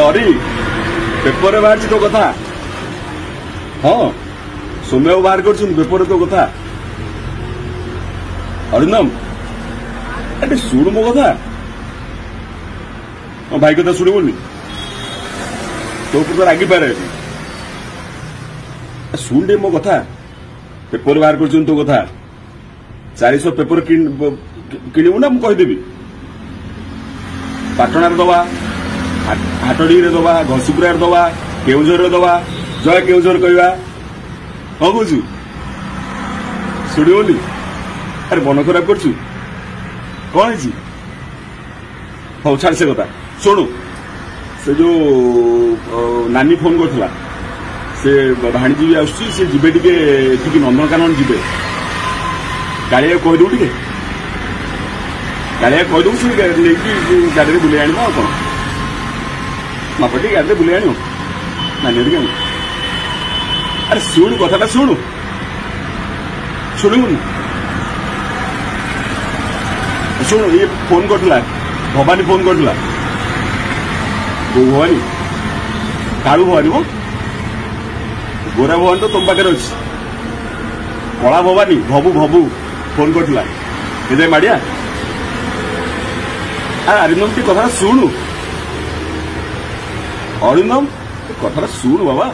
अरे पेपर बाहर तो कथा हाँ सोम्य बाहर कर पेपर तो कथा अरिंदम अरे शुण मो कथा भाई कथा शुणुनि तो ऊपर तो रागी पारे शुण मो कथा पेपर बाहर कर तो कथा 400 पेपर किणु ना मुझे कहीदेवी पाटणार दवा हाटडी दवा घसीपुरा दवा केउझर दवा जय केउझर कहवा हाँ बुझु शुणी अरे मन खराब कर कौन है हाँ छाड़ से कथा शुणु से जो नानी फोन करथिला से भाणीजी भी आसुची से जिबे टिके नंदनकानन जिबे गाड़िया कहीदू टे गाड़िया कहीदू से गाड़ी बुले आण कौन मापटी गाड़ी बुले आण नानी आण अरे शुणु कथा शुणु शुणुनि शुणु ये फोन करथिला भवानी फोन करथिला भवानी कालू भवानी मो गोरा भवानी तो तुम पाखे अच्छी कला भवानी भबू भबू फोन करथिला ए माड़िया अरिंदम ती कथा शुणु अरिंदम कथा शुणु बाबा